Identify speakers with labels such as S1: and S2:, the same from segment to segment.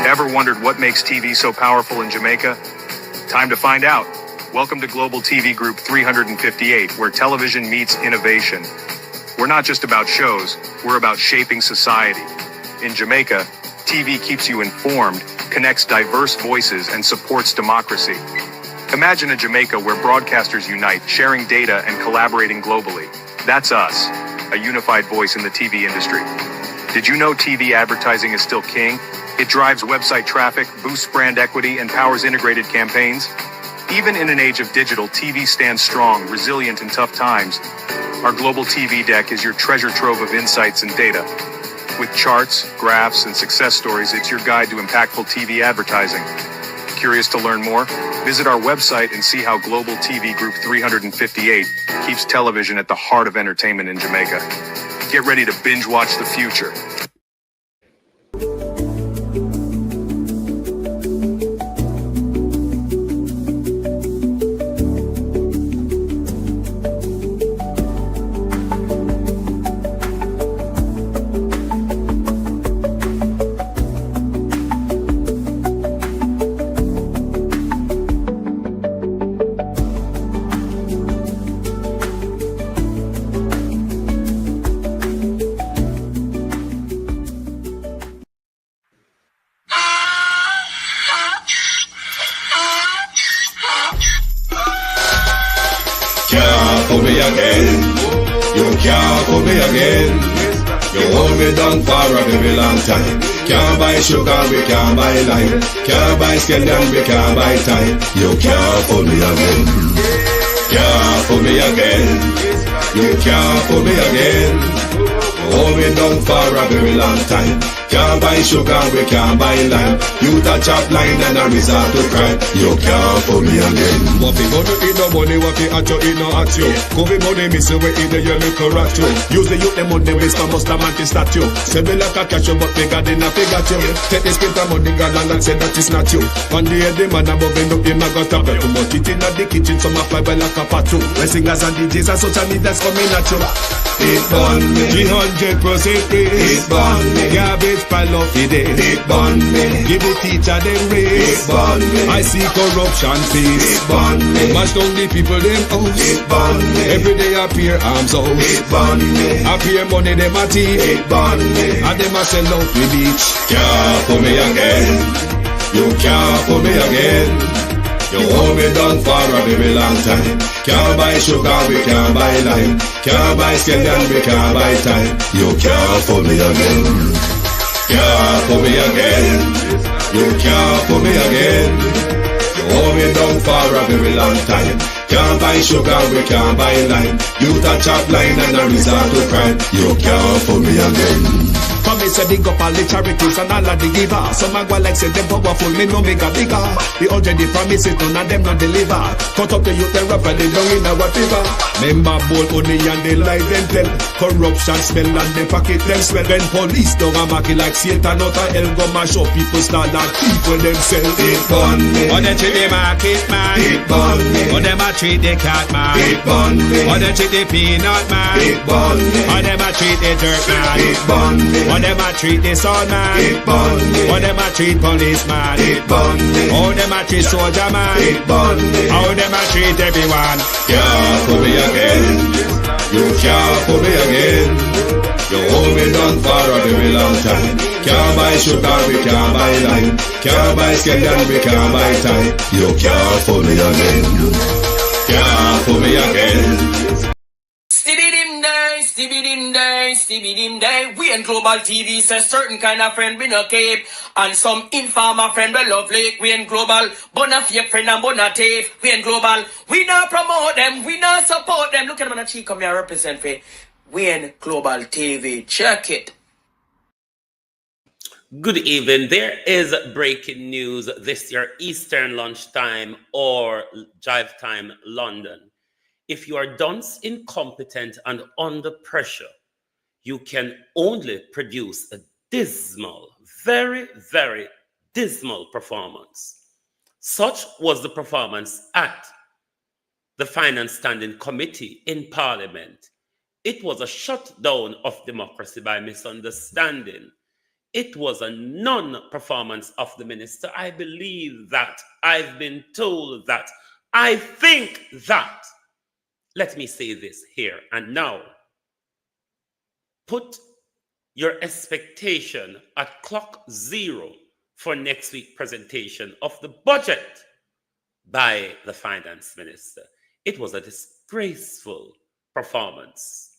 S1: Ever wondered what makes TV so powerful in Jamaica? Time to find out. Welcome to Global TV Group 358, where television meets innovation. We're not just about shows, we're about shaping society. In Jamaica, TV keeps you informed, connects diverse voices, and supports democracy. Imagine a Jamaica where broadcasters unite, sharing data and collaborating globally. That's us, a unified voice in the TV industry. Did you know TV advertising is still king? It drives website traffic, boosts brand equity, and powers integrated campaigns. Even in an age of digital, TV stands strong, resilient in tough times. Our global TV deck is your treasure trove of insights and data. With charts, graphs, and success stories, it's your guide to impactful TV advertising. Curious to learn more? Visit our website and see how Global TV Group 358 keeps television at the heart of entertainment in Jamaica. Get ready to binge watch the future.
S2: Can't pull me again. You can't pull me again. You hold me down for a very long time. Can't buy sugar, we can't buy lime. Can't buy scandal, we can't buy time. You can't pull me again. Can't pull me again. You can't pull me again. Hold me down for a very long time. Can't buy sugar, we can't buy lime. You touch up line and a resort to crime. You can't pull me again.
S3: What we gonna eat no money, what we at you, eat no at you. Could be money, miss away in the yellow correct you. Use the youth, the money, waste my must have mantis statue. Say me like a catch you, but we got in a figure you. Take this bit of money, God, and say that is not you. One day the man above end up in my gutter. Too much it in the kitchen, some fly by like a patu. The singers and DJs and social media's coming at you.
S2: It burn me.
S3: 300%
S2: It burn me.
S3: Garbage pile of the day.
S2: It burn me.
S3: Give the teacher them
S2: It
S3: raise.
S2: burn me.
S3: I see corruption
S2: It
S3: face.
S2: burn me.
S3: Mash down the people them house.
S2: It burn me.
S3: Every day appear arms out.
S2: It burn me.
S3: Appear money them a thief.
S2: It burn me.
S3: And them a sell out the beach.
S2: Can't pull me again. You can't pull me again. You hold me down for a very long time. Can't buy sugar, we can't buy lime. Can't buy scandal, we can't buy time. You can't pull me again. Can't pull me again. You can't pull me again. You hold me down for a very long time. Can't buy sugar, we can't buy lime. You touch up line and a resort to crime. You can't pull me again.
S3: For me say big up all the charities and all of the givers. Some a go like say them powerful, me no make a bigger. The urgent the promises, none of them not deliver. Cut up the youth, the rapper, they down in our fever. Member bowl honey and they lie them tell. Corruption smell and the pocket them swell. When police don't a market like Satan out of hell, go mash up people start like people themselves.
S2: It burn me.
S3: Or they treat the market man.
S2: It burn me.
S3: Or them a treat the cat man.
S2: It burn me.
S3: Or they treat the peanut man.
S2: It burn me.
S3: Or them a treat the dirt man.
S2: It burn me.
S3: Or them a treat the sun man.
S2: It burn me.
S3: Or them a treat policeman.
S2: It burn me.
S3: How them a treat soldier man.
S2: It burn me.
S3: How them a treat everyone.
S2: Can't pull me again. You can't pull me again. You hold me down for a very long time. Can't buy sugar, we can't buy lime. Can't buy scandal, we can't buy time. You can't pull me again. Can't pull me again.
S4: Stevie dim day. We in Global TV say certain kind of friend we no cape. And some informer friend we love lake. We in Global, bona fake friend and bona tape. We in Global, we not promote them, we not support them. Look at them on the cheek, come here represent for. We in Global TV. Check it.
S5: Good evening. There is breaking news this year, Eastern lunchtime or drive time London. If you are dunce, incompetent, and under pressure, you can only produce a dismal, very, very dismal performance. Such was the performance at the Finance Standing Committee in Parliament. It was a shutdown of democracy by misunderstanding. It was a non-performance of the minister. I believe that. I've been told that. I think that. Let me say this here and now. Put your expectation at clock zero for next week's presentation of the budget by the finance minister. It was a disgraceful performance,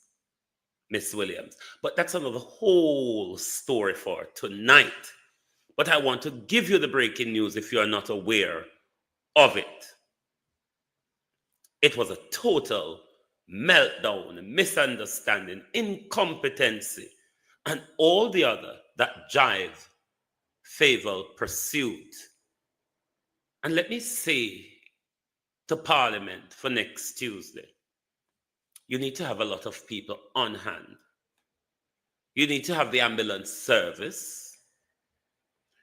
S5: Miss Williams. But that's another whole story for tonight. But I want to give you the breaking news if you are not aware of it. It was a total meltdown, misunderstanding, incompetency, and all the other that jive favor pursuit. And let me say to Parliament for next Tuesday, you need to have a lot of people on hand. You need to have the ambulance service.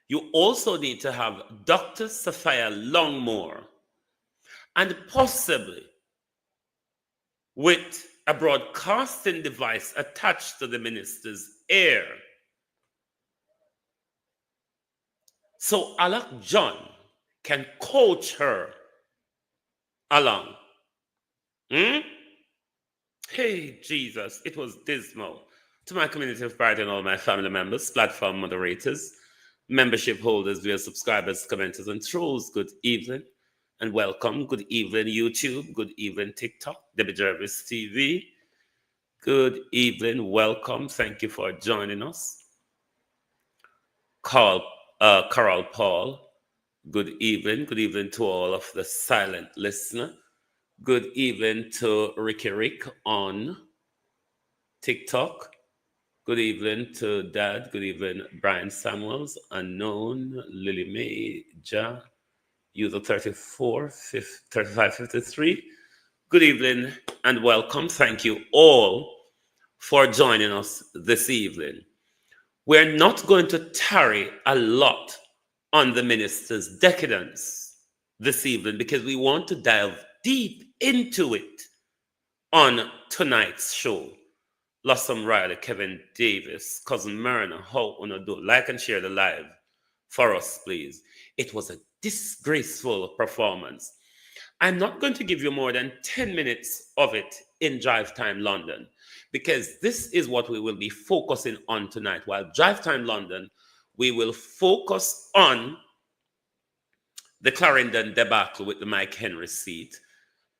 S5: You also need to have Dr. Sophia Longmore, and possibly with a broadcasting device attached to the minister's ear. So Alec John can coach her along. Hey, Jesus, it was dismal. To my community of pride and all my family members, platform moderators, membership holders, via subscribers, commenters, and trolls, good evening and welcome. Good evening, YouTube. Good evening, TikTok, Debbie Jervis TV. Good evening, welcome. Thank you for joining us. Carol Paul, good evening. Good evening to all of the silent listener. Good evening to Ricky Rick on TikTok. Good evening to Dad. Good evening, Brian Samuels, Unknown, Lily Mae, Ja, user 3553. Good evening and welcome. Thank you all for joining us this evening. We're not going to tarry a lot on the minister's decadence this evening because we want to dive deep into it on tonight's show. Lossum Riley, Kevin Davis, Cousin Myrna, how wanna do? Like and share the live for us, please. It was a disgraceful performance. I'm not going to give you more than 10 minutes of it in Drive Time London, because this is what we will be focusing on tonight. While Drive Time London, we will focus on the Clarendon debacle with the Mike Henry seat,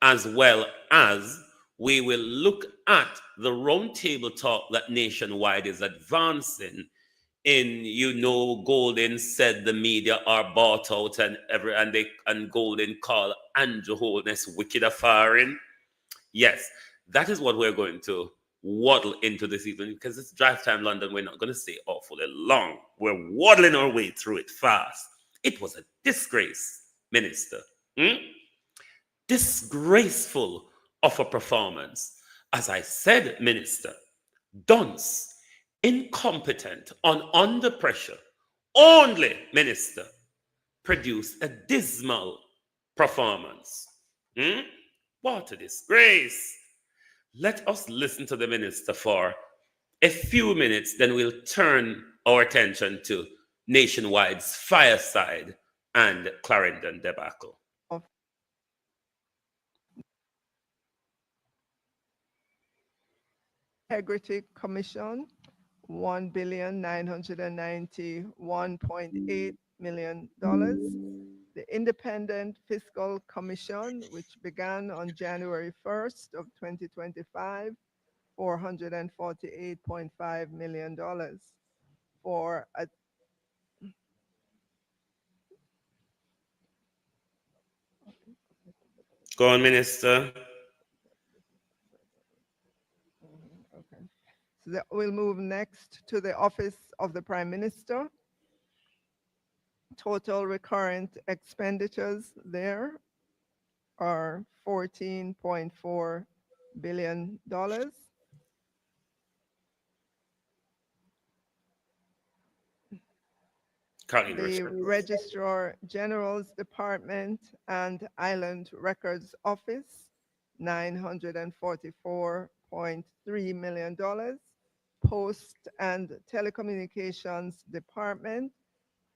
S5: as well as we will look at the roundtable talk that Nationwide is advancing in, Golden said the media are bought out and Golden call Andrew Holness wicked affaring. Yes, that is what we're going to waddle into this evening, because it's Drive Time London. We're not going to stay awfully long. We're waddling our way through it fast. It was a disgrace, Minister. Disgraceful of a performance. As I said, Minister, dunce, incompetent, under pressure, only, Minister, produced a dismal performance. What a disgrace. Let us listen to the minister for a few minutes, then we'll turn our attention to Nationwide's fireside and Clarendon debacle.
S6: Integrity Commission, $1,991.8 million. The Independent Fiscal Commission, which began on January 1st of 2025, $448.5 million for a
S5: Go on, Minister.
S6: Okay. So we'll move next to the Office of the Prime Minister. Total recurrent expenditures there are $14.4 billion. The Registrar General's Department and Island Records Office, $944.3 million. Post and Telecommunications Department,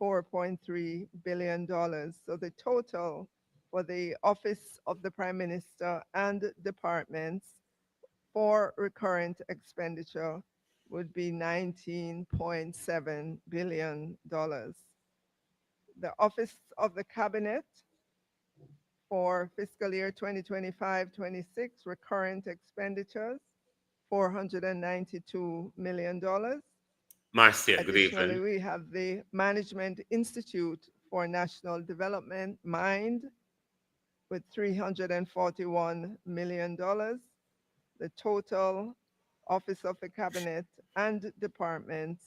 S6: $4.3 billion. So the total for the Office of the Prime Minister and departments for recurrent expenditure would be $19.7 billion. The Office of the Cabinet for fiscal year 2025-26 recurrent expenditures, $492 million.
S5: Marcia, good
S6: Additionally,
S5: evening.
S6: we have the Management Institute for National Development, MIND, with $341 million. The total Office of the Cabinet and departments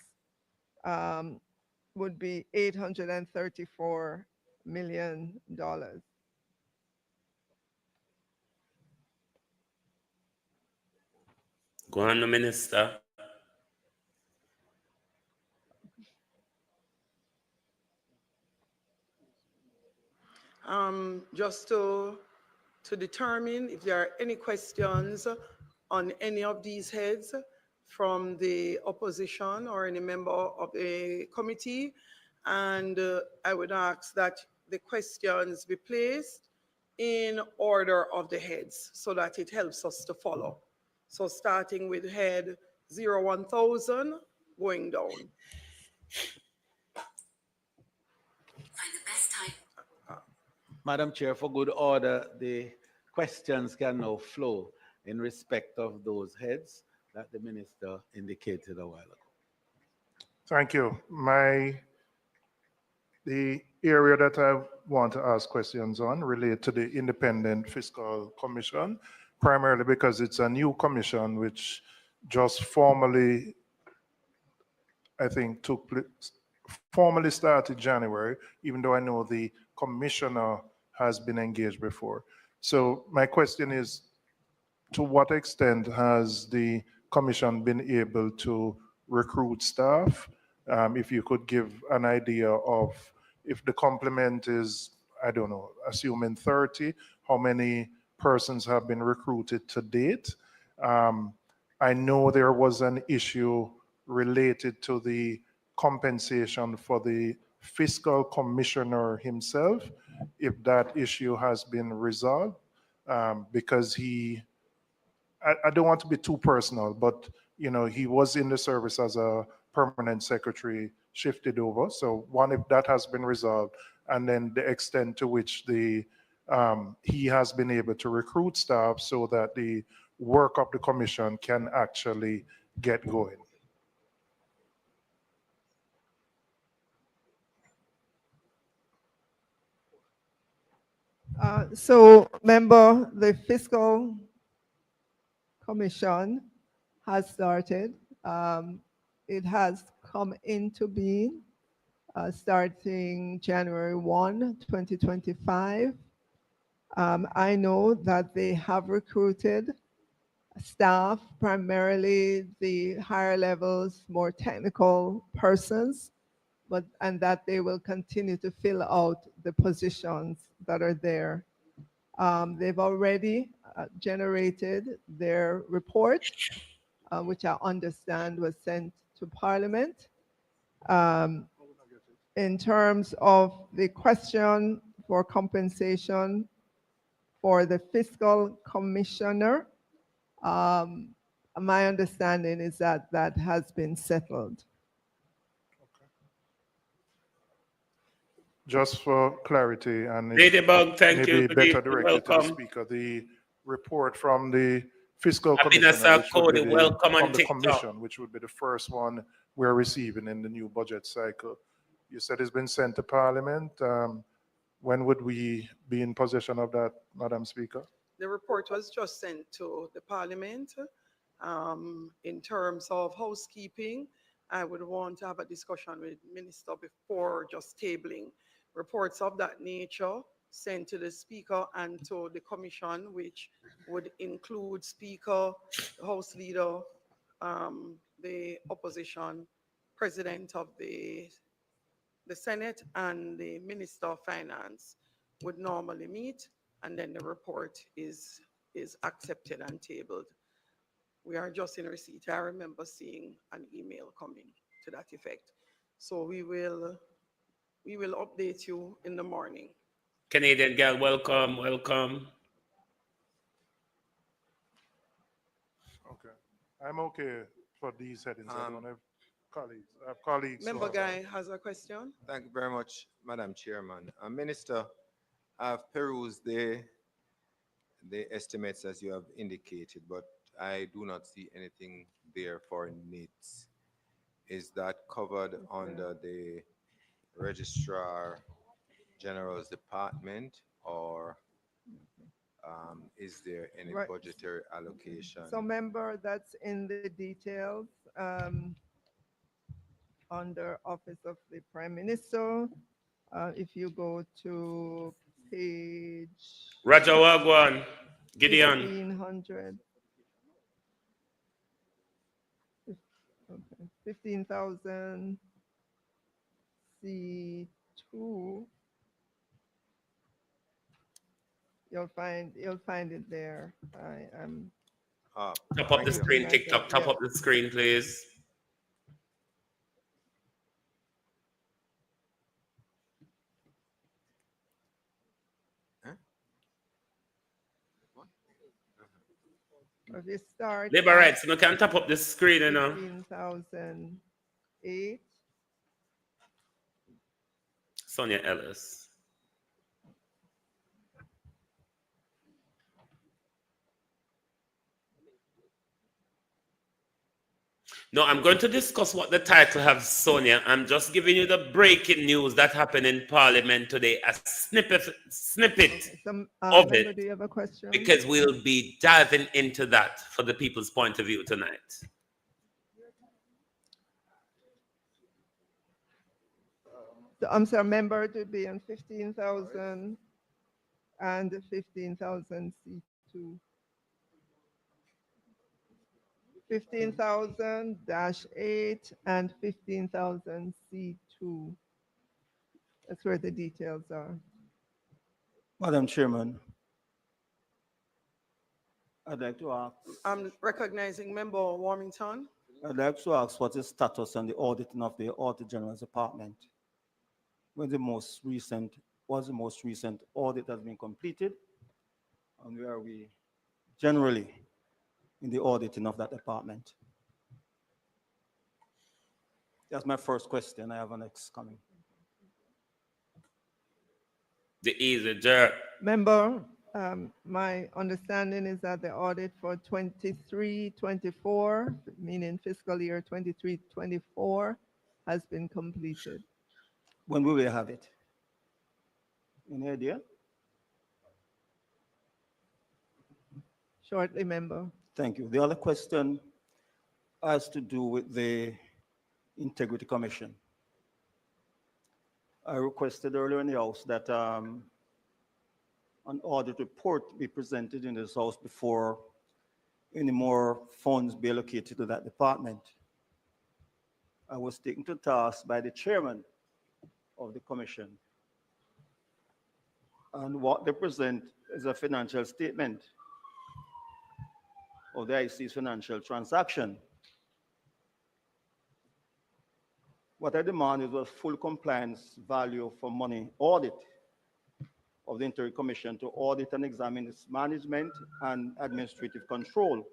S6: would be $834 million.
S5: Go on, the Minister.
S7: Just to determine if there are any questions on any of these heads from the opposition or any member of the committee. And I would ask that the questions be placed in order of the heads so that it helps us to follow. So starting with head 01000, going down.
S8: Find the best time.
S9: Madam Chair, for good order, the questions can now flow in respect of those heads that the Minister indicated a while ago.
S10: Thank you. The area that I want to ask questions on relate to the Independent Fiscal Commission, primarily because it's a new commission which just formally, I think, formally started January, even though I know the commissioner has been engaged before. So my question is, to what extent has the commission been able to recruit staff? If you could give an idea of if the complement is, I don't know, assuming 30, how many persons have been recruited to date? I know there was an issue related to the compensation for the fiscal commissioner himself, if that issue has been resolved, because I don't want to be too personal, but he was in the service as a permanent secretary, shifted over. So one, if that has been resolved, and then the extent to which he has been able to recruit staff so that the work of the commission can actually get going.
S6: So, member, the Fiscal Commission has started. It has come into being starting January 1, 2025. I know that they have recruited staff, primarily the higher levels, more technical persons, and that they will continue to fill out the positions that are there. They've already generated their report, which I understand was sent to Parliament. In terms of the question for compensation for the fiscal commissioner, my understanding is that that has been settled.
S10: Just for clarity, and
S5: Ladybug, thank
S10: maybe
S5: you. Good
S10: better
S5: evening.
S10: directed to the
S5: Welcome.
S10: speaker, the report from the fiscal
S5: Abinasa
S10: commissioner, which would be
S5: Cody, welcome on
S10: from the
S5: TikTok.
S10: commission, which would be the first one we're receiving in the new budget cycle. You said it's been sent to Parliament. When would we be in possession of that, Madam Speaker?
S7: The report was just sent to the Parliament. In terms of housekeeping, I would want to have a discussion with the Minister before just tabling reports of that nature sent to the Speaker and to the Commission, which would include Speaker, House Leader, the Opposition, President of the Senate, and the Minister of Finance would normally meet, and then the report is accepted and tabled. We are just in receipt. I remember seeing an email coming to that effect. So we will update you in the morning.
S5: Canadian girl, welcome, welcome.
S10: Okay. I'm okay for these headings. I don't have colleagues. I have colleagues. who
S7: Member
S10: have
S7: Guy has a question.
S11: Thank you very much, Madam Chairman. Minister, I've perused the estimates as you have indicated, but I do not see anything there for needs. Is that covered under the Registrar General's Department, or is there any
S6: Right.
S11: budgetary allocation?
S6: So member, that's in the details under Office of the Prime Minister. If you go to page
S5: Raja Wagwan, Gideon.
S6: 1500. Okay, 15,000 C2. You'll find it there. I am.
S5: Top up the screen, TikTok. Top up the screen, please.
S6: If you start.
S5: Labor rights, so we can top up the screen, you know.
S6: 15,008.
S5: Sonia Ellis. No, I'm going to discuss what the title has, Sonia. I'm just giving you the breaking news that happened in Parliament today, a snippet of
S6: Member,
S5: it,
S6: do you have a question?
S5: because we'll be diving into that for the people's point of view tonight.
S6: I'm sorry, member to be on 15,000 and 15,000 C2. 15,000-8 and 15,000 C2. That's where the details are.
S12: Madam Chairman, I'd like to ask.
S7: I'm recognizing Member Warmington.
S12: I'd like to ask what is status on the auditing of the Auditor General's Department? What's the most recent audit has been completed? And where are we generally in the auditing of that department? That's my first question. I have a next coming.
S5: The easy jerk.
S6: Member, my understanding is that the audit for 23-24, meaning fiscal year 23-24, has been completed.
S12: When will we have it? Any idea?
S6: Shortly, member.
S12: Thank you. The other question has to do with the Integrity Commission. I requested earlier in the House that an audit report be presented in this House before any more funds be allocated to that department. I was taken to task by the chairman of the commission. And what they present is a financial statement of the IC's financial transaction. What I demand is a full compliance value for money audit of the Integrity Commission to audit and examine its management and administrative control,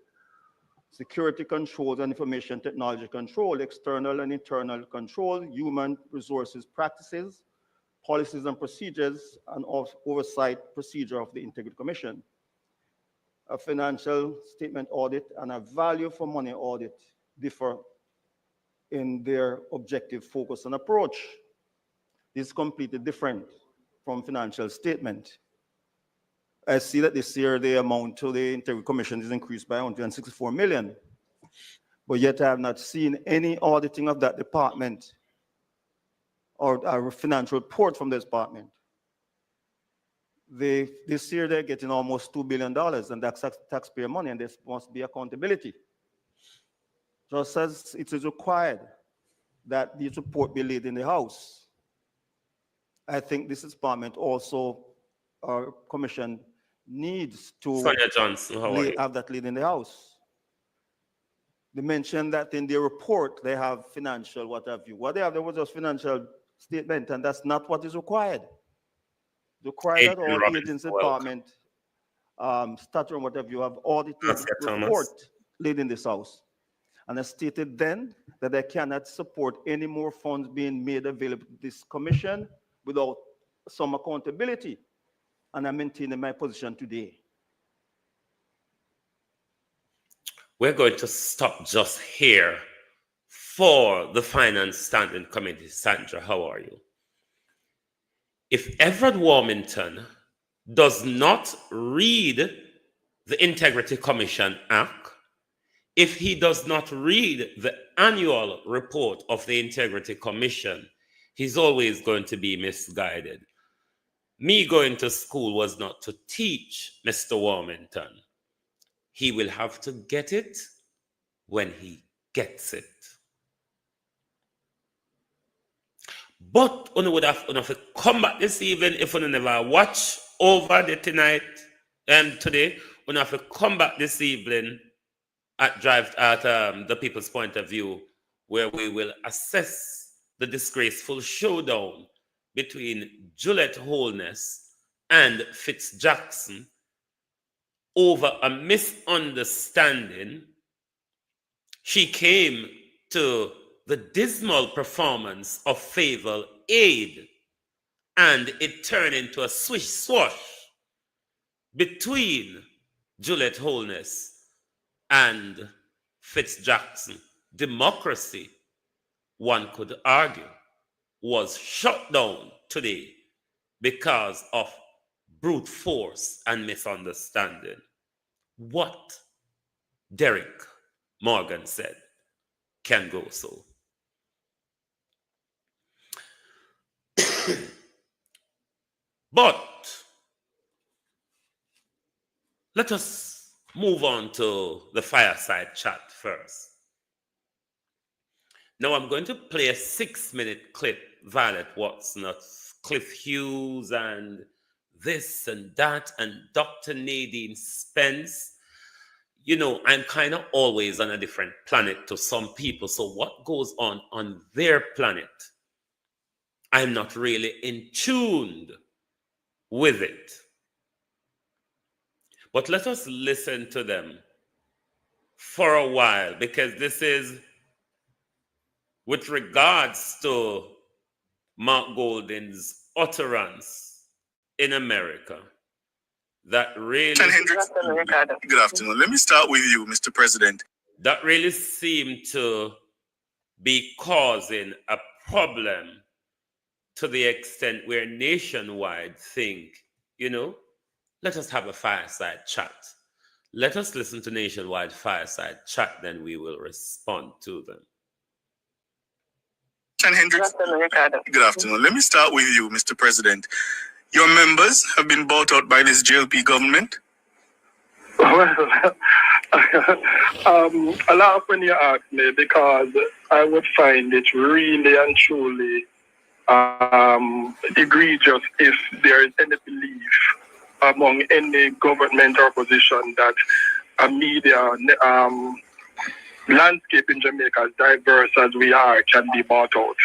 S12: security controls and information technology control, external and internal control, human resources practices, policies and procedures, and oversight procedure of the Integrity Commission. A financial statement audit and a value for money audit differ in their objective focus and approach. This is completely different from financial statement. I see that this year the amount to the Integrity Commission is increased by 164 million, but yet I have not seen any auditing of that department or a financial report from this department. This year they're getting almost $2 billion, and that's taxpayer money, and there must be accountability. Just as it is required that this report be laid in the House, I think this department also, our commission needs to
S5: Sonia Johnson, how are you?
S12: have that laid in the House. They mentioned that in their report they have financial what have you. What they have, there was just financial statement, and that's not what is required. Required that all agency department, statutory and whatever you have audited report leading this house. And I stated then that they cannot support any more funds being made available to this commission without some accountability. And I'm maintaining my position today.
S5: We're going to stop just here for the Finance Standing Committee. Sandra, how are you? If Everett Warmington does not read the Integrity Commission Act, if he does not read the annual report of the Integrity Commission, he's always going to be misguided. Me going to school was not to teach Mr. Warmington. He will have to get it when he gets it. But you would have to come back this evening if you never watch over the tonight and today. You have to come back this evening at the People's Point of View, where we will assess the disgraceful showdown between Juliet Holness and Fitz-Jackson over a misunderstanding. She came to the dismal performance of Favour Aid, and it turned into a swish-swash between Juliet Holness and Fitz-Jackson. Democracy, one could argue, was shut down today because of brute force and misunderstanding. What Derek Morgan said can go so. But let us move on to the fireside chat first. Now I'm going to play a 6-minute clip, Violet Watson, of Cliff Hughes and this and that and Dr. Nadine Spence. You know, I'm kind of always on a different planet to some people. So what goes on their planet, I'm not really in tune with it. But let us listen to them for a while, because this is with regards to Mark Golding's utterance in America. That really...
S13: Good afternoon. Let me start with you, Mr. President.
S5: That really seemed to be causing a problem to the extent where Nationwide think, you know, let us have a fireside chat. Let us listen to Nationwide fireside chat, then we will respond to them.
S13: Hendricks. Good afternoon. Let me start with you, Mr. President. Your members have been bought out by this JLP government?
S14: Well, a lot when you ask me, because I would find it really and truly egregious if there is any belief among any government or opposition that a media landscape in Jamaica, as diverse as we are, can be bought out.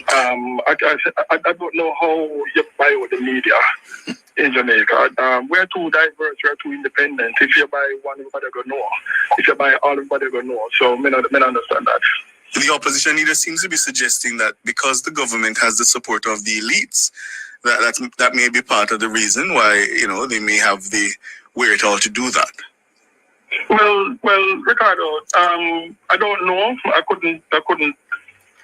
S14: I don't know how you buy out the media in Jamaica. We're too diverse, we're too independent. If you buy one, everybody going to know. If you buy all, everybody going to know. So, I understand that.
S13: The opposition leader seems to be suggesting that because the government has the support of the elites, that may be part of the reason why, you know, they may have the wherewithal to do that.
S14: Well, Ricardo, I don't know. I couldn't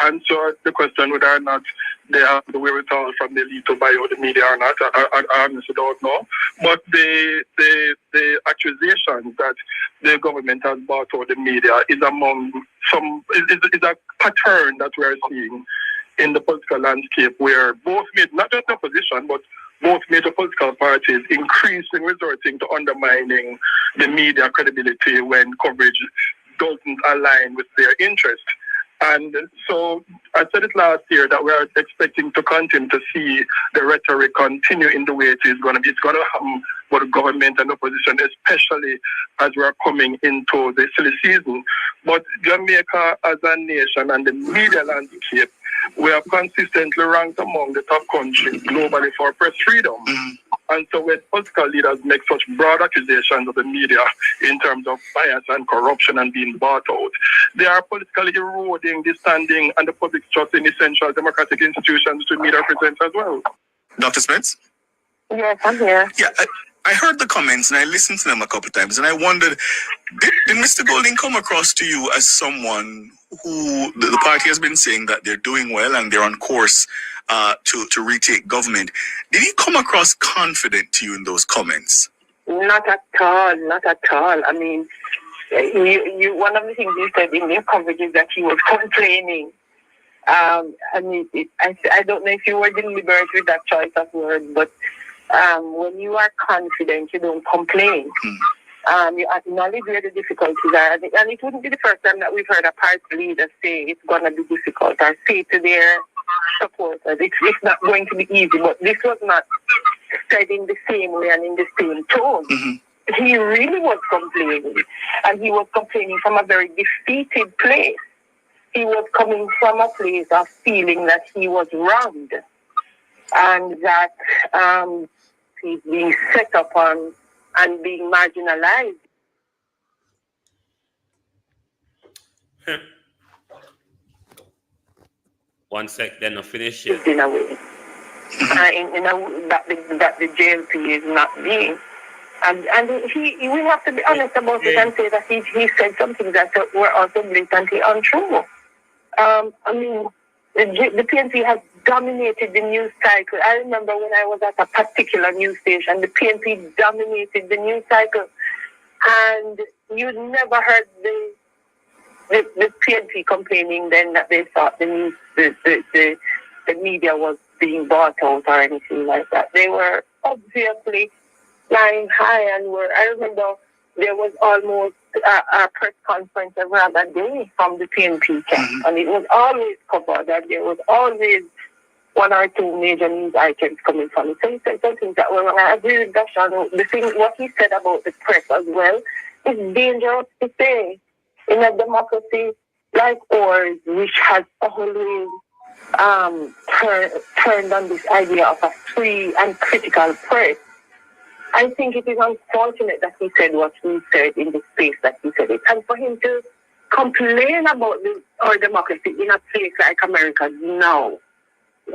S14: answer the question whether or not they have the wherewithal from the elite to buy out the media or not. I honestly don't know. But the accusation that the government has bought out the media is among is a pattern that we are seeing in the political landscape, where both not just the opposition, but both major political parties increasingly resorting to undermining the media credibility when coverage doesn't align with their interest. And so I said it last year that we are expecting to continue to see the rhetoric continue in the way it is going to be. It's going to happen for the government and opposition, especially as we are coming into the silly season. But Jamaica as a nation and the media landscape, we are consistently ranked among the top countries globally for press freedom. And so when political leaders make such broad accusations of the media in terms of bias and corruption and being bought out, they are politically eroding the standing and the public trust in essential democratic institutions to media represent as well.
S13: Dr. Smith?
S15: Yes, I'm here.
S13: Yeah, I heard the comments and I listened to them a couple of times and I wondered, did Mr. Golding come across to you as someone who the party has been saying that they're doing well and they're on course to retake government? Did he come across confident to you in those comments?
S15: Not at all, not at all. I mean, you one of the things you said in your coverage is that he was complaining. I mean, I don't know if you were deliberate with that choice of word, but when you are confident, you don't complain. You acknowledge where the difficulties are. And it wouldn't be the first time that we've heard a party leader say it's going to be difficult or say to their supporters, it's not going to be easy. But this was not said in the same way and in the same tone. He really was complaining. And he was complaining from a very defeated place. He was coming from a place of feeling that he was wronged and that he's being set upon and being marginalized.
S5: One sec, then I'll finish it.
S15: In a way. That the JLP is not being. And we have to be honest about it and say that he said something that were also blatantly untrue. I mean, the PNP has dominated the news cycle. I remember when I was at a particular news station, the PNP dominated the news cycle. And you never heard the PNP complaining then that they thought the media was being bought out or anything like that. They were obviously flying high and I remember there was almost a press conference every other day from the PNP camp. And it was always covered and there was always one or two major news items coming from it. So he said something that when I agree with Dashan, what he said about the press as well is dangerous to say in a democracy like ours, which has always turned on this idea of a free and critical press. I think it is unfortunate that he said what he said in the space that he said it. And for him to complain about our democracy in a place like America now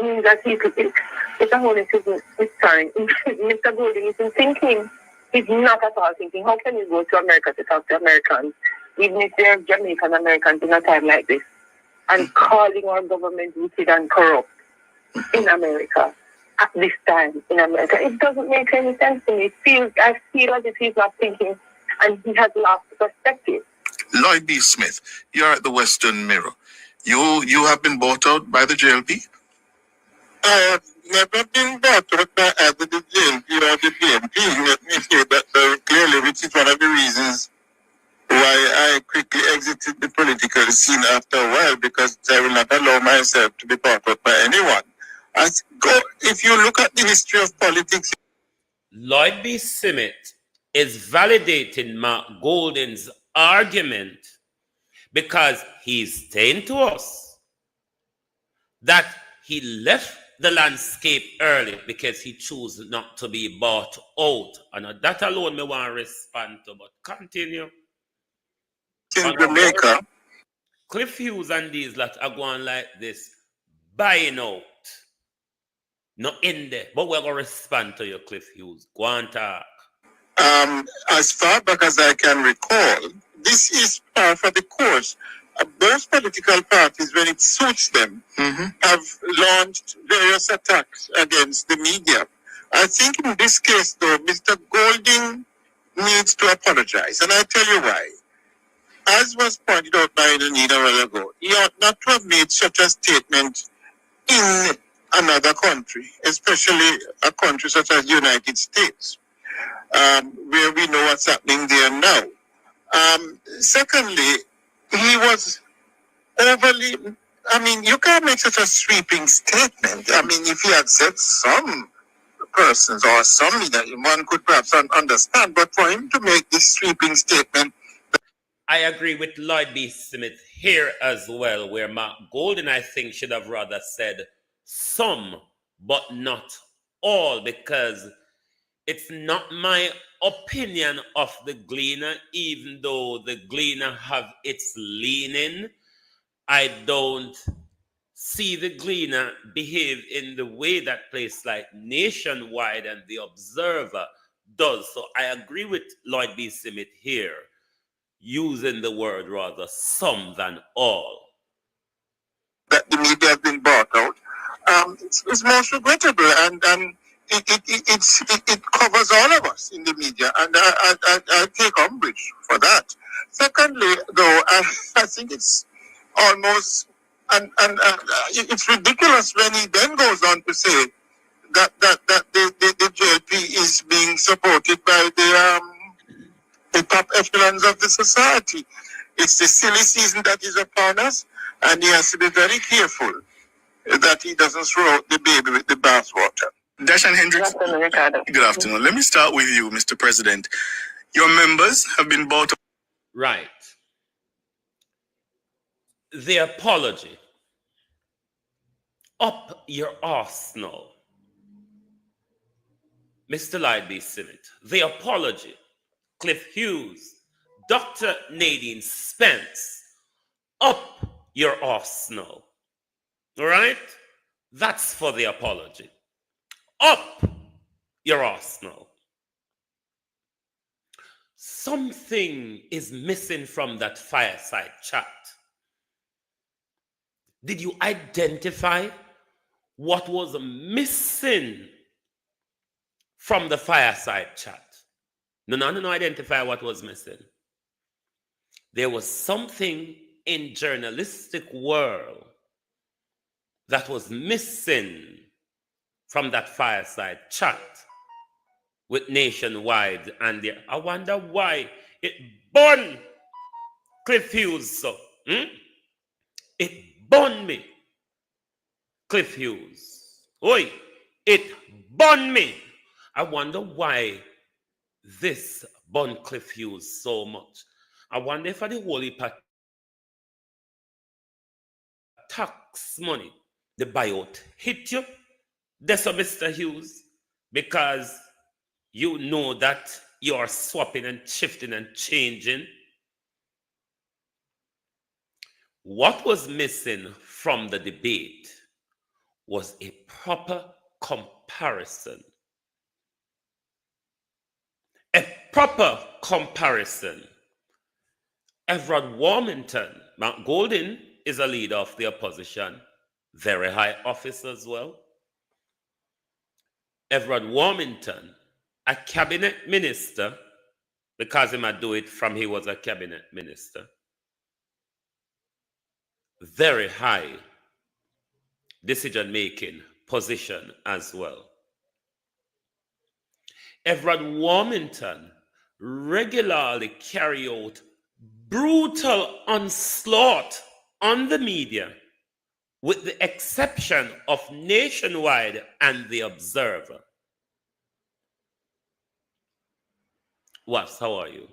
S15: means that it's a whole sorry, Mr. Golding isn't thinking. He's not at all thinking. How can you go to America to talk to Americans, even if they're Jamaican Americans in a time like this, and calling our government wicked and corrupt in America? At this time in America, it doesn't make any sense to me. I feel as if he's not thinking and he has lost perspective.
S13: Lloyd B. Smith, you're at the Western Mirror. You have been bought out by the JLP?
S16: I have never been bought out by either the JLP or the PNP. Let me say that very clearly, which is one of the reasons why I quickly exited the political scene after a while, because I will not allow myself to be bought out by anyone. If you look at the history of politics,
S5: Lloyd B. Smith is validating Mark Golding's argument because he's saying to us that he left the landscape early because he chose not to be bought out. And that alone me want to respond to, but continue.
S16: In Jamaica,
S5: Cliff Hughes and these lot are going like this, buying out. Not in there, but we're going to respond to your Cliff Hughes. Go on, talk.
S16: As far back as I can recall, this is par for the course. Those political parties, when it suits them, have launched various attacks against the media. I think in this case, though, Mr. Golding needs to apologize, and I'll tell you why. As was pointed out by Anita a while ago, he ought not to have made such a statement in another country, especially a country such as the United States, where we know what's happening there now. Secondly, he was overly, I mean, you can't make such a sweeping statement. I mean, if he had said some persons or some, one could perhaps understand, but for him to make this sweeping statement.
S5: I agree with Lloyd B. Smith here as well, where Mark Golden, I think, should have rather said some, but not all, because it's not my opinion of the Gleaner, even though the Gleaner have its leaning. I don't see the Gleaner behave in the way that place like Nationwide and the Observer does. So I agree with Lloyd B. Smith here, using the word rather some than all.
S16: That the media has been bought out. It's most regrettable, and it covers all of us in the media, and I take umbrage for that. Secondly, though, I think it's almost and it's ridiculous when he then goes on to say that the JLP is being supported by the top echelons of the society. It's the silly season that is upon us, and he has to be very careful that he doesn't throw out the baby with the bathwater.
S13: Dashan Hendricks, good afternoon. Let me start with you, Mr. President. Your members have been bought.
S5: Right. The apology. Up your arsenal. Mr. Lloyd B. Smith. The apology. Cliff Hughes. Dr. Nadine Spence. Up your arsenal. All right? That's for the apology. Up your arsenal. Something is missing from that fireside chat. Did you identify what was missing from the fireside chat? No, identify what was missing. There was something in journalistic world that was missing from that fireside chat with Nationwide, and I wonder why it burned Cliff Hughes so. It burned me, Cliff Hughes. Oi, it burned me. I wonder why this burned Cliff Hughes so much. I wonder if the whole heap of tax money, the buyout hit you. That's a Mr. Hughes, because you know that you're swapping and shifting and changing. What was missing from the debate was a proper comparison. A proper comparison. Everett Warmington, Mark Golden is a leader of the opposition, very high office as well. Everett Warmington, a cabinet minister, because he might do it from he was a cabinet minister. Very high decision-making position as well. Everett Warmington regularly carry out brutal onslaught on the media, with the exception of Nationwide and the Observer. Waps, how are you?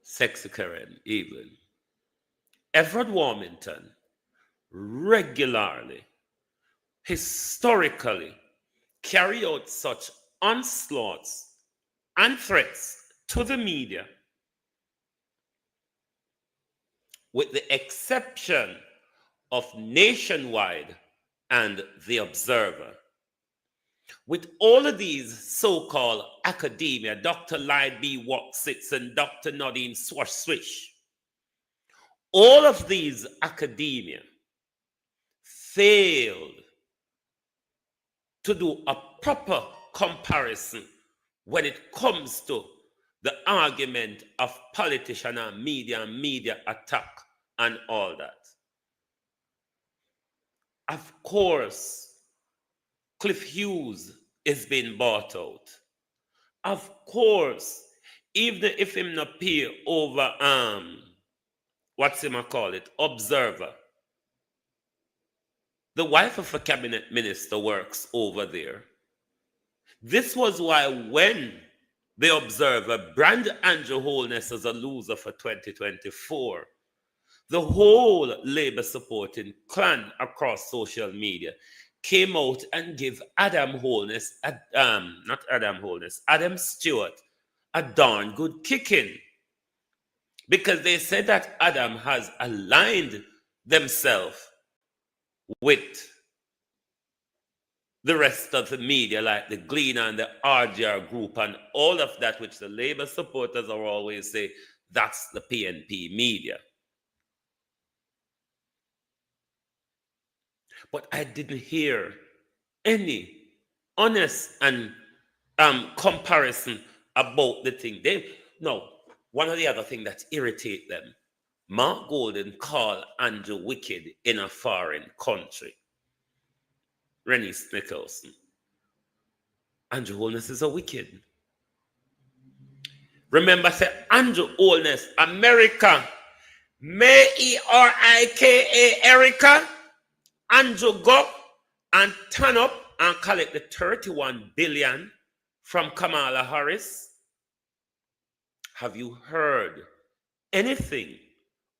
S5: Sexy Karen, even. Everett Warmington regularly, historically, carry out such onslaughts and threats to the media, with the exception of Nationwide and the Observer. With all of these so-called academia, Dr. Lloyd B. Watsitz and Dr. Nadine Swish, all of these academia failed to do a proper comparison when it comes to the argument of politician and media attack and all that. Of course, Cliff Hughes is being bought out. Of course, even if him not pay over what's him I call it, observer. The wife of a cabinet minister works over there. This was why when the observer branded Andrew Holness as a loser for 2024, the whole Labour supporting clan across social media came out and gave Adam Stewart a darn good kicking, because they said that Adam has aligned themselves with the rest of the media, like the Gleaner and the RGR group and all of that, which the Labour supporters are always say, that's the PNP media. But I didn't hear any honest and comparison about the thing. One of the other things that irritate them, Mark Golden called Andrew wicked in a foreign country. Rennie Nicholson. Andrew Holness is a wicked. Remember, say Andrew Holness, America, Merika, Erica. Andrew go and turn up and collect the 31 billion from Kamala Harris. Have you heard anything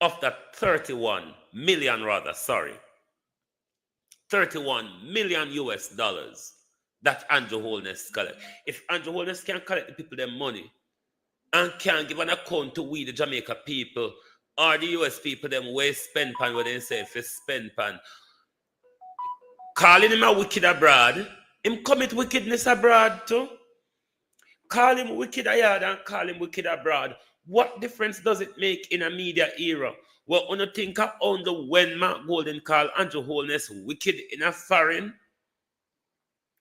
S5: of that 31 million US dollars that Andrew Holness collect? If Andrew Holness can collect the people their money and can give an account to we the Jamaica people or the US people them way spend pan what they say if it's spend pan, calling him a wicked abroad, him commit wickedness abroad too. Call him wicked ayard and call him wicked abroad. What difference does it make in a media era? Well, when you think of when Mark Golden called Andrew Holness wicked in a foreign,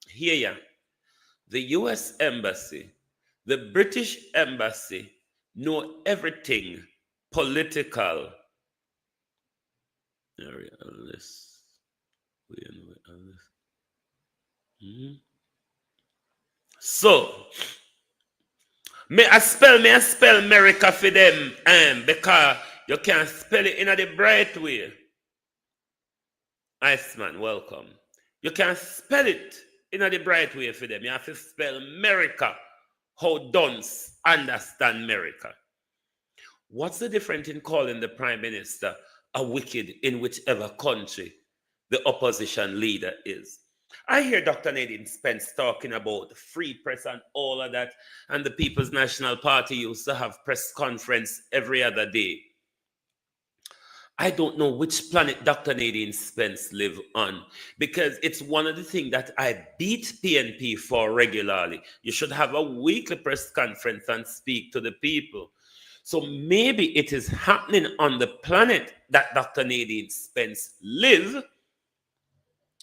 S5: here ya, the US Embassy, the British Embassy know everything political. So, may I spell America for them, because you can spell it in a the bright way. Iceman, welcome. You can spell it in a the bright way for them. You have to spell America how dunce understand America. What's the difference in calling the Prime Minister a wicked in whichever country the opposition leader is? I hear Dr. Nadine Spence talking about the free press and all of that, and the People's National Party used to have press conference every other day. I don't know which planet Dr. Nadine Spence live on, because it's one of the things that I beat PNP for regularly. You should have a weekly press conference and speak to the people. So maybe it is happening on the planet that Dr. Nadine Spence live.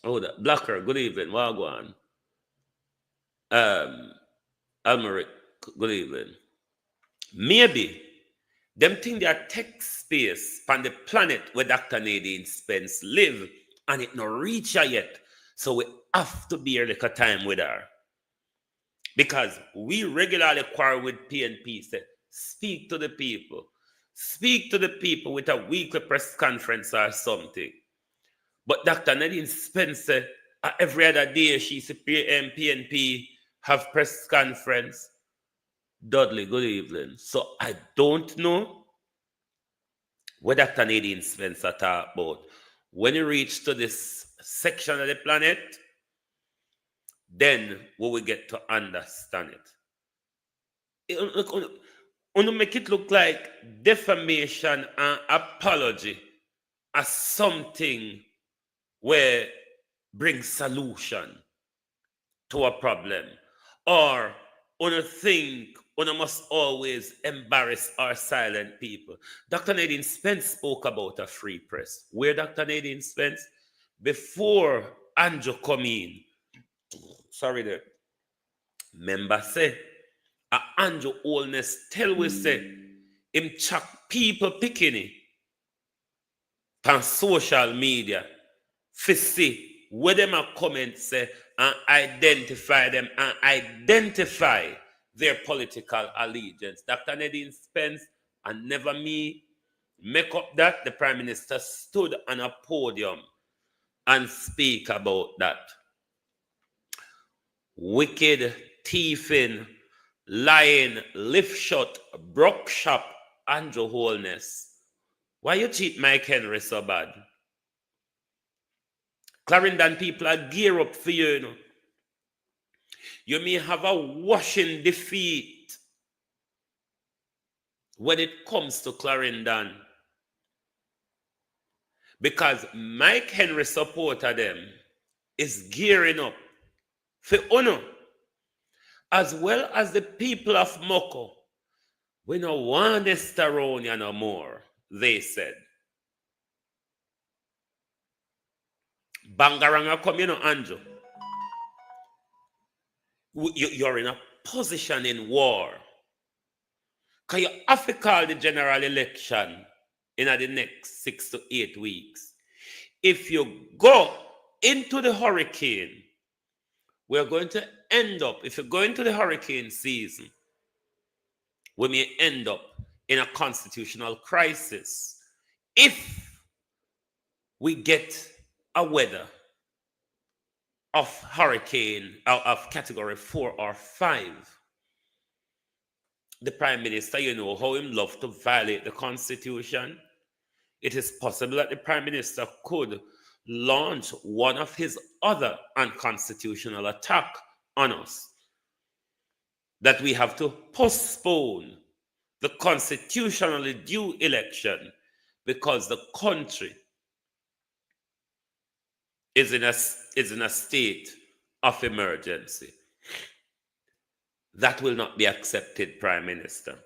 S5: Oh, that Blacker, good evening. Wagwan. Almeric, good evening. Maybe them think they are tech space on the planet where Dr. Nadine Spence live, and it not reach her yet. So we have to be a little time with her. Because we regularly quarrel with PNP, say, speak to the people. Speak to the people with a weekly press conference or something. But Dr. Nadine Spence, every other day she see PNP have press conference. Dudley, good evening. So I don't know what Dr. Nadine Spence talk about. When you reach to this section of the planet, then we will get to understand it. Want to make it look like defamation and apology as something where brings solution to a problem, or want to think one must always embarrass our silent people. Dr. Nadine Spence spoke about a free press. Where Dr. Nadine Spence? Before Andrew come in. Sorry there. Member say, Andrew Holness tell we say, him chuck people picking it on social media. For see where them a comment say and identify them and identify their political allegiance. Dr. Nadine Spence and never me, make up that the Prime Minister stood on a podium and speak about that. Wicked, thieving, lying, lift shut, broke shop, Andrew Holness. Why you cheat Mike Henry so bad? Clarendon people are gear up for you, you know. You may have a washing defeat when it comes to Clarendon. Because Mike Henry supporter them is gearing up for honor, as well as the people of Moko. We no want this around you no more, they said. Bangaranga come, you know, Andrew. You're in a position in war. Because you have to call the general election in the next 6 to 8 weeks. If you go into the hurricane, we're going to end up, if you go into the hurricane season, we may end up in a constitutional crisis if we get a weather of hurricane, of category 4 or 5. The Prime Minister, you know how him love to violate the Constitution. It is possible that the Prime Minister could launch one of his other unconstitutional attack on us. That we have to postpone the constitutionally due election because the country is in a state of emergency. That will not be accepted, Prime Minister.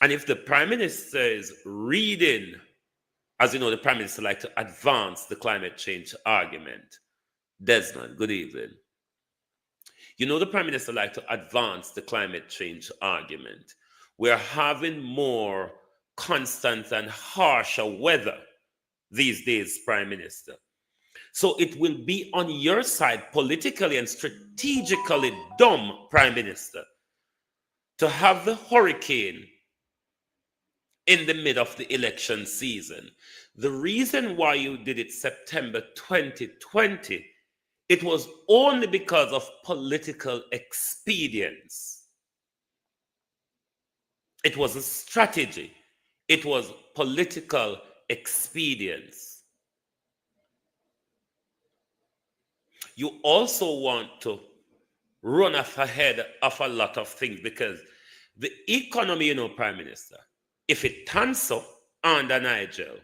S5: And if the Prime Minister is reading, as you know, the Prime Minister likes to advance the climate change argument. Desmond, good evening. You know the Prime Minister likes to advance the climate change argument. We're having more constant and harsher weather these days, Prime Minister. So it will be on your side, politically and strategically dumb, Prime Minister, to have the hurricane in the mid of the election season. The reason why you did it September 2020, it was only because of political expedience. It was a strategy. It was political expedience. You also want to run ahead of a lot of things because the economy, you know, Prime Minister, if it turns so under Nigel,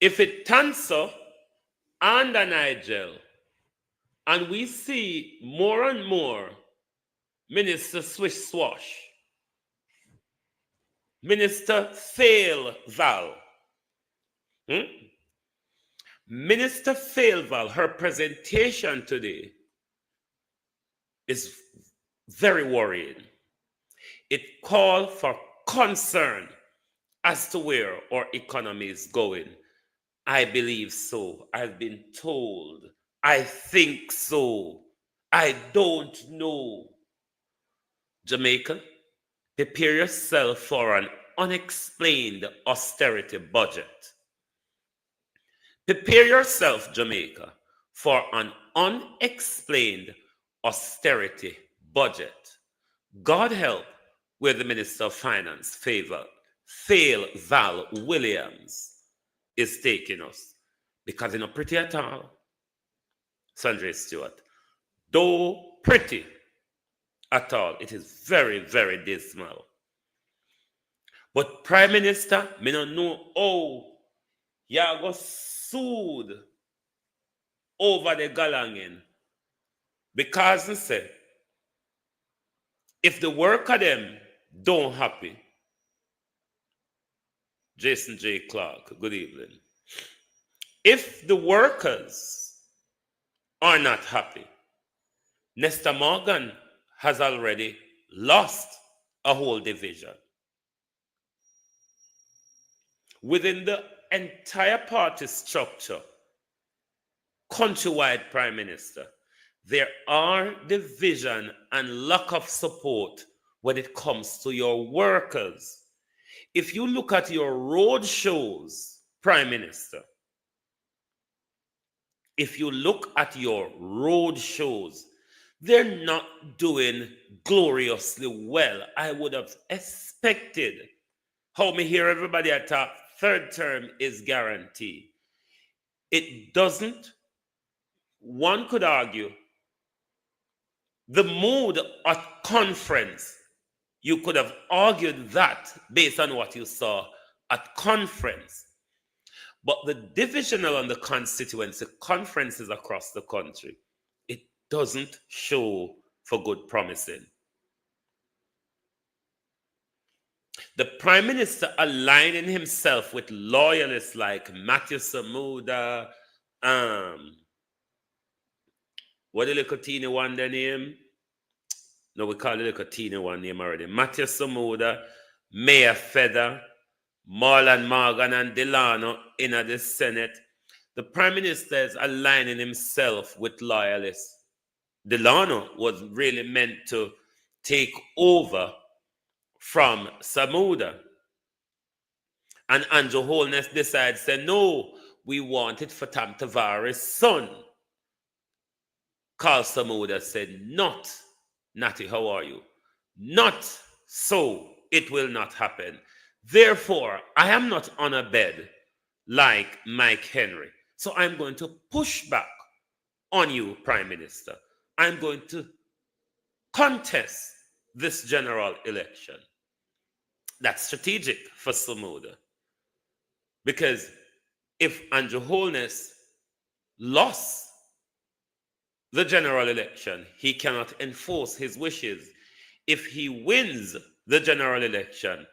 S5: if it turns so under Nigel, and we see more and more Minister Swish Swash, Minister Fail Val. Minister Fail Val, her presentation today is very worrying. It called for concern as to where our economy is going. I believe so. I've been told. I think so. I don't know. Jamaica, prepare yourself for an unexplained austerity budget. Prepare yourself, Jamaica, for an unexplained austerity budget. God help where the Minister of Finance, Fail Val Williams, is taking us. Because it's not pretty at all. Sandra Stewart. Though pretty at all, it is very, very dismal. But Prime Minister, me don't know how you go sued over the galangin. Because they say, if the worker them don't happy, Jason J. Clark, good evening. If the workers are not happy, Nesta Morgan has already lost a whole division. Within the entire party structure, countrywide Prime Minister, there are division and lack of support when it comes to your workers. If you look at your road shows, Prime Minister, if you look at your road shows, they're not doing gloriously well. I would have expected. How me hear everybody at top, third term is guaranteed. It doesn't. One could argue the mood at conference, you could have argued that based on what you saw at conference. But the divisional and the constituency conferences across the country, it doesn't show for good promising. The Prime Minister aligning himself with loyalists like Matthew Samuda, what the little teeny one their name? No, we call the little teeny one name already. Matthew Samuda, Mayor Feather, Marlon Morgan and Delano in the Senate. The Prime Minister is aligning himself with loyalists. Delano was really meant to take over from Samuda. And Andrew Holness decides, say, no, we want it for Tam Tavares' son. Carl Samuda said, not, Natty, how are you? Not so, it will not happen. Therefore, I am not on a bed like Mike Henry. So I'm going to push back on you, Prime Minister. I'm going to contest this general election. That's strategic for Samuda. Because if Andrew Holness lost the general election, he cannot enforce his wishes. If he wins the general election,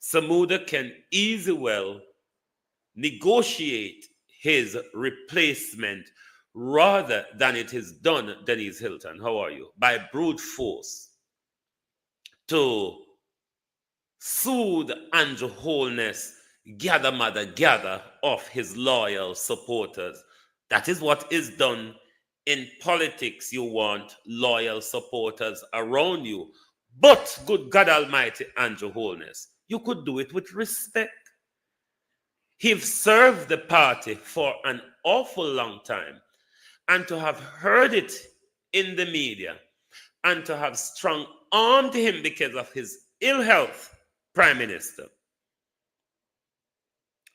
S5: Samuda can easily well negotiate his replacement rather than it is done, Denise Hilton, how are you? By brute force to soothe Andrew Holness, gather of his loyal supporters. That is what is done in politics. You want loyal supporters around you. But, good God Almighty, Andrew Holness, you could do it with respect. He's served the party for an awful long time. And to have heard it in the media and to have strong-armed him because of his ill health, Prime Minister,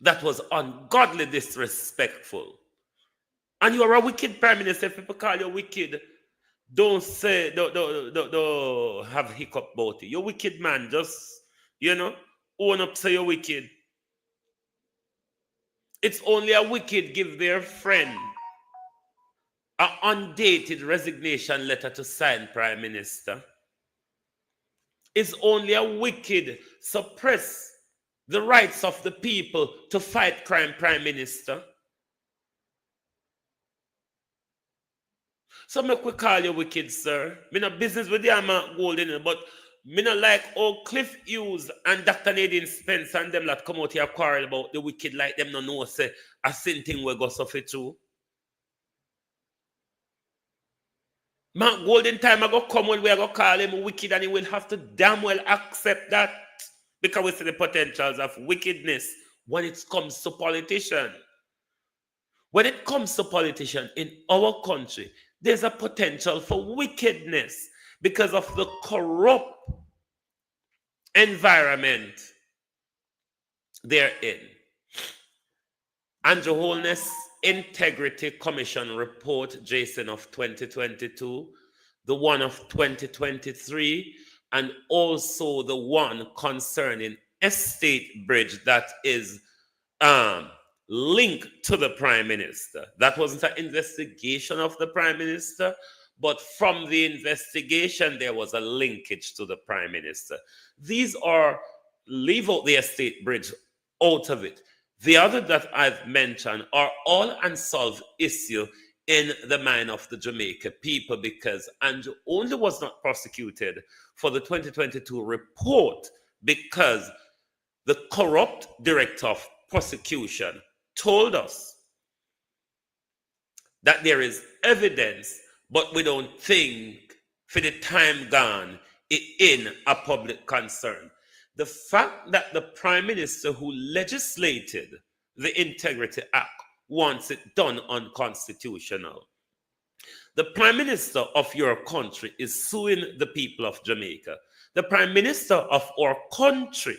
S5: that was ungodly disrespectful. And you are a wicked Prime Minister. If people call you wicked, don't have hiccup about it. You're a wicked man. Just, own up, say you're wicked. It's only a wicked give their friend an undated resignation letter to sign, Prime Minister. It's only a wicked suppress the rights of the people to fight crime, Prime Minister. So make we call you wicked, sir. Me no business with the Mark Golden, but me no like all Cliff Hughes and Dr. Nadine Spence and them that come out here quarrel about the wicked like them no know say a same thing we go suffer too. Mark Golden time I go come when we are go call him wicked and he will have to damn well accept that because we see the potentials of wickedness when it comes to politicians. When it comes to politicians in our country, there's a potential for wickedness because of the corrupt environment they're in. Andrew Holness Integrity Commission report, Jason, of 2022, the one of 2023, and also the one concerning Estate Bridge that is linked to the Prime Minister. That wasn't an investigation of the Prime Minister, but from the investigation, there was a linkage to the Prime Minister. These are, leave out the Estate Bridge out of it. The other that I've mentioned are all unsolved issues in the mind of the Jamaica people because Andrew only was not prosecuted for the 2022 report because the corrupt director of prosecution told us that there is evidence, but we don't think for the time gone it in a public concern. The fact that the Prime Minister who legislated the Integrity Act wants it done unconstitutional. The Prime Minister of your country is suing the people of Jamaica. The Prime Minister of our country,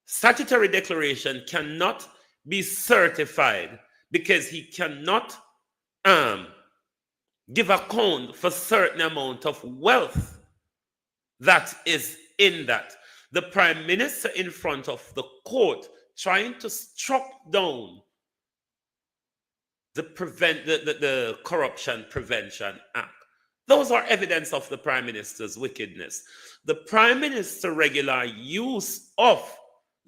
S5: statutory declaration cannot be certified because he cannot give account for certain amount of wealth that is in that. The Prime Minister in front of the court trying to struck down the Corruption Prevention Act. Those are evidence of the Prime Minister's wickedness. The Prime Minister regular use of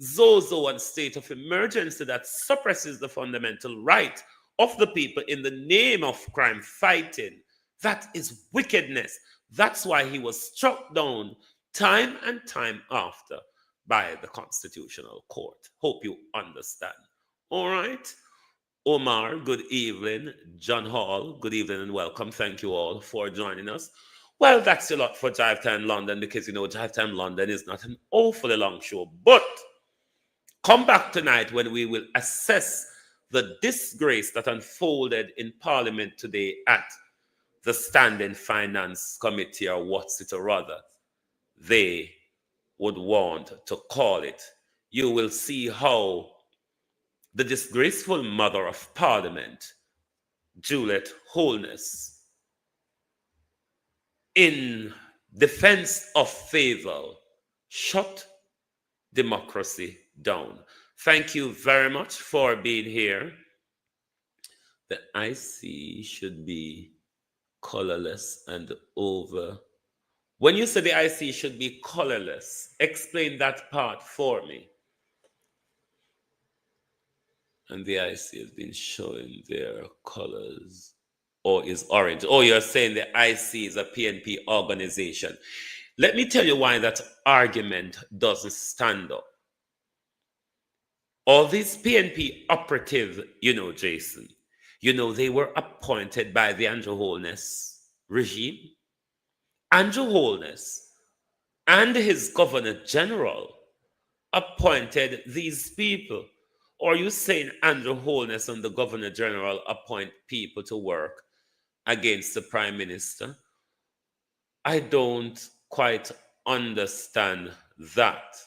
S5: Zozo and state of emergency that suppresses the fundamental right of the people in the name of crime fighting. That is wickedness. That's why he was struck down time and time after by the Constitutional Court. Hope you understand. All right. Omar, good evening. John Hall, good evening and welcome. Thank you all for joining us. Well, that's a lot for Jive Time London because, you know, Jive Time London is not an awfully long show. But come back tonight when we will assess the disgrace that unfolded in Parliament today at the Standing Finance Committee, or what's it or rather they would want to call it. You will see how the disgraceful Mother of Parliament, Juliet Holness, in defense of favor, shut democracy down. Thank you very much for being here. The IC should be colorless and over. When you say the IC should be colorless, explain that part for me. And the IC has been showing their colors, or is orange. Oh, you're saying the IC is a PNP organization. Let me tell you why that argument doesn't stand up. All these PNP operatives, you know, Jason, you know, they were appointed by the Andrew Holness regime. Andrew Holness and his Governor General appointed these people. Or are you saying Andrew Holness and the Governor General appoint people to work against the Prime Minister? I don't quite understand that.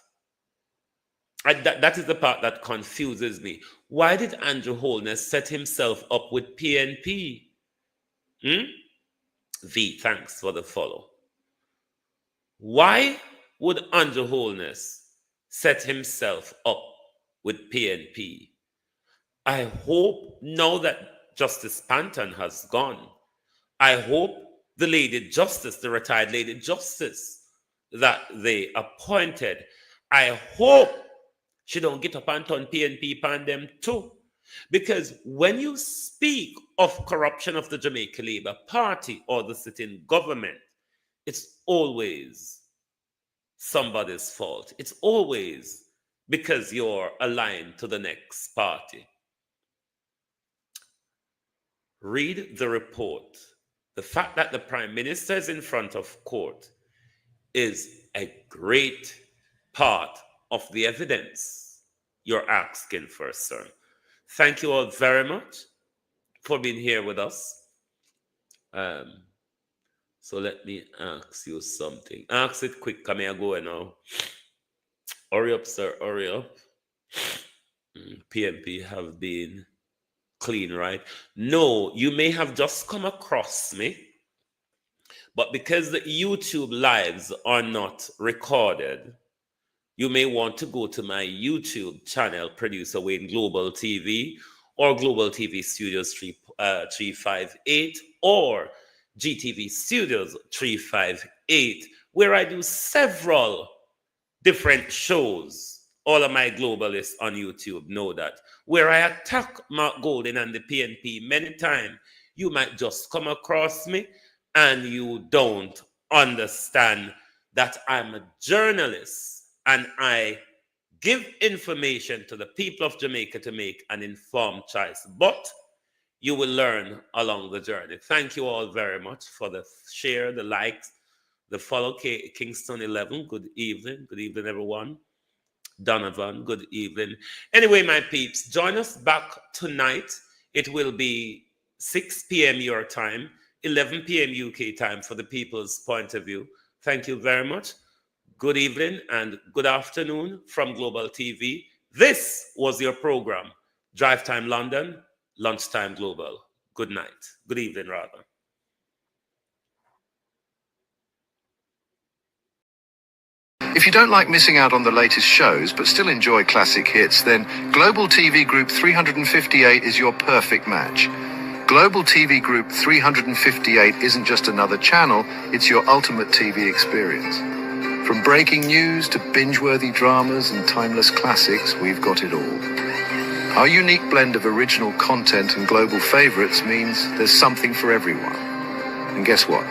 S5: That is the part that confuses me. Why did Andrew Holness set himself up with PNP? V, thanks for the follow. Why would Andrew Holness set himself up with PNP? I hope now that Justice Panton has gone, I hope the Lady Justice, the retired Lady Justice that they appointed, I hope she don't get up and turn PNP pan them too. Because when you speak of corruption of the Jamaica Labour Party or the sitting government, it's always somebody's fault. It's always because you're aligned to the next party. Read the report. The fact that the Prime Minister is in front of court is a great part of the evidence you're asking for, sir. Thank you all very much for being here with us. So let me ask you something. Ask it quick. Come here, go now. Hurry up, sir. Hurry up. PNP have been clean, right? No, you may have just come across me, but because the YouTube lives are not recorded, you may want to go to my YouTube channel, Producer Wayne Global TV, or Global TV Studios 358, or GTV Studios 358, where I do several different shows. All of my globalists on YouTube know that. Where I attack Mark Golding and the PNP many times, you might just come across me and you don't understand that I'm a journalist and I give information to the people of Jamaica to make an informed choice. But you will learn along the journey. Thank you all very much for the share, the likes, the follow. Kingston 11, good evening. Good evening, everyone. Donovan, good evening. Anyway, my peeps, join us back tonight. It will be 6 p.m. your time, 11 p.m. UK time for the people's point of view. Thank you very much. Good evening and good afternoon from Global TV. This was your program, Drive Time London, Lunchtime Global. Good night. Good evening, rather.
S17: If you don't like missing out on the latest shows but still enjoy classic hits, then Global TV Group 358 is your perfect match. Global TV Group 358 isn't just another channel, it's your ultimate TV experience. From breaking news to binge-worthy dramas and timeless classics, we've got it all. Our unique blend of original content and global favorites means there's something for everyone. And guess what?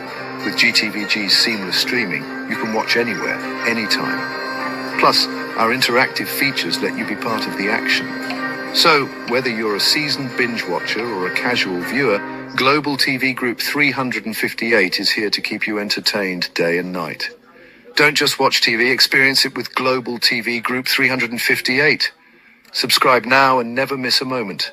S17: With GTVG's seamless streaming, you can watch anywhere, anytime. Plus, our interactive features let you be part of the action. So, whether you're a seasoned binge watcher or a casual viewer, Global TV Group 358 is here to keep you entertained day and night. Don't just watch TV, experience it with Global TV Group 358. Subscribe now and never miss a moment.